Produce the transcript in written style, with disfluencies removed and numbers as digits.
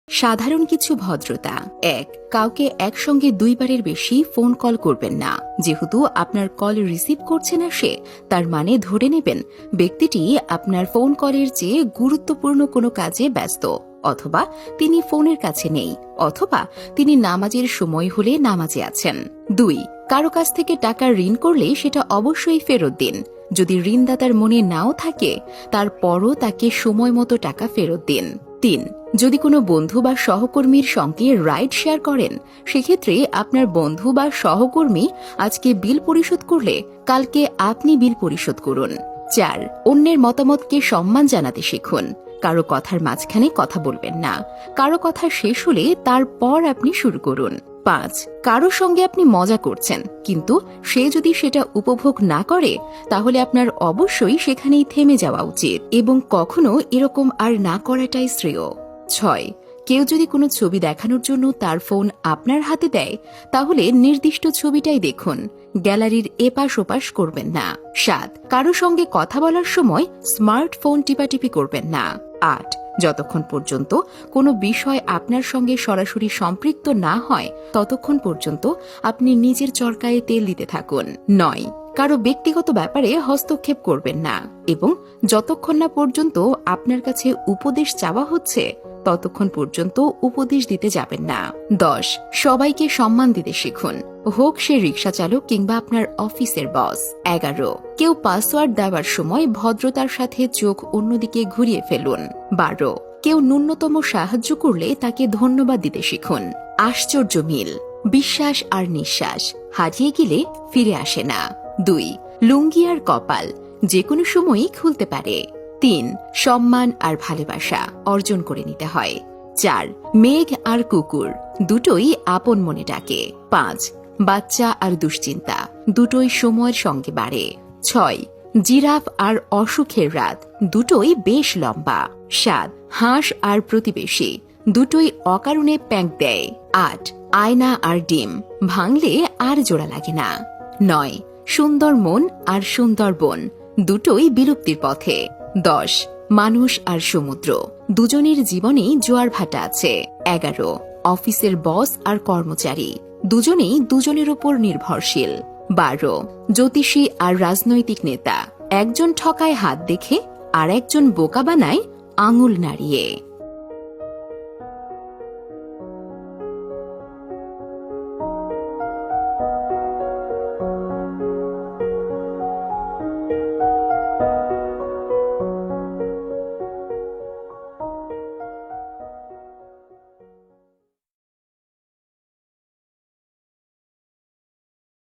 সাধারণ কিছু ভদ্রতা। ১. কাউকে একসঙ্গে দুইবারের বেশি ফোন কল করবেন না। যেহেতু আপনার কল রিসিভ করছে না সে, তার মানে ধরে নেবেন ব্যক্তিটি আপনার ফোন কলের চেয়ে গুরুত্বপূর্ণ কোনো কাজে ব্যস্ত, অথবা তিনি ফোনের কাছে নেই, অথবা তিনি নামাজের সময় হলে নামাজে আছেন। ২. কারো কাছ থেকে টাকা ঋণ করলে সেটা অবশ্যই ফেরত দিন। যদি ঋণদাতার মনে নাও থাকে, তারপরও তাকে সময় মতো টাকা ফেরত দিন। ৩. যদি কোনো বন্ধু বা সহকর্মীর সঙ্গে রাইড শেয়ার করেন, সেক্ষেত্রে আপনার বন্ধু বা সহকর্মী আজকে বিল পরিশোধ করলে কালকে আপনি বিল পরিশোধ করুন। ৪. অন্যের মতামতকে সম্মান জানাতে শিখুন। কারো কথার মাঝখানে কথা বলবেন না। কারো কথা শেষ হলে তারপর আপনি শুরু করুন। ৫. কারো সঙ্গে আপনি মজা করছেন, কিন্তু সে যদি সেটা উপভোগ না করে, তাহলে আপনার অবশ্যই সেখানেই থেমে যাওয়া উচিত এবং কখনো এরকম আর না করাটাই শ্রেয়। ৬. কেউ যদি কোনো ছবি দেখানোর জন্য তার ফোন আপনার হাতে দেয়, তাহলে নির্দিষ্ট ছবিটাই দেখুন, গ্যালারির এপাশ ওপাশ করবেন না। ৭. কারো সঙ্গে কথা বলার সময় স্মার্টফোন টিপাটিপি করবেন না। ৮. যতক্ষণ পর্যন্ত কোনো বিষয় আপনার সঙ্গে সরাসরি সম্পৃক্ত না হয়, ততক্ষণ পর্যন্ত আপনি নিজের চরকায় তেল দিতে থাকুন। ৯. কারো ব্যক্তিগত ব্যাপারে হস্তক্ষেপ করবেন না এবং যতক্ষণ না পর্যন্ত আপনার কাছে উপদেশ চাওয়া হচ্ছে, ততক্ষণ পর্যন্ত উপদেশ দিতে যাবেন না। ১০. সবাইকে সম্মান দিতে শিখুন, হোক সে রিকশা চালক কিংবা আপনার অফিসের বস। ১১. কেউ পাসওয়ার্ড দেওয়ার সময় ভদ্রতার সাথে চোখ অন্যদিকে ঘুরিয়ে ফেলুন। ১২. কেউ ন্যূনতম সাহায্য করলে তাকে ধন্যবাদ দিতে শিখুন। আশ্চর্য মিল, বিশ্বাস আর নিঃশ্বাস হারিয়ে গেলে ফিরে আসে না। ২. লুঙ্গি আর কপাল যে কোনো সময়ই খুলতে পারে। ৩. সম্মান আর ভালোবাসা অর্জন করে নিতে হয়। ৪. মেঘ আর কুকুর দুটোই আপন মনে ডাকে। ৫. বাচ্চা আর দুশ্চিন্তা দুটোই সময়ের সঙ্গে বাড়ে। ৬. জিরাফ আর অসুখের রাত দুটোই বেশ লম্বা। ৭. হাঁস আর প্রতিবেশী দুটোই অকারণে প্যাঁক দেয়। ৮. আয়না আর ডিম ভাঙলে আর জোড়া লাগে না। ৯. সুন্দর মন আর সুন্দর বন দুটোই বিলুপ্তির পথে। ১০. মানুষ আর সমুদ্র দুজনের জীবনেই জোয়ার ভাটা আছে। ১১. অফিসের বস আর কর্মচারী দুজনেই দুজনের উপর নির্ভরশীল। ১২. জ্যোতিষী আর রাজনৈতিক নেতা একজন ঠকায় হাত দেখে আর একজন বোকা বানায় আঙুল নাড়িয়ে।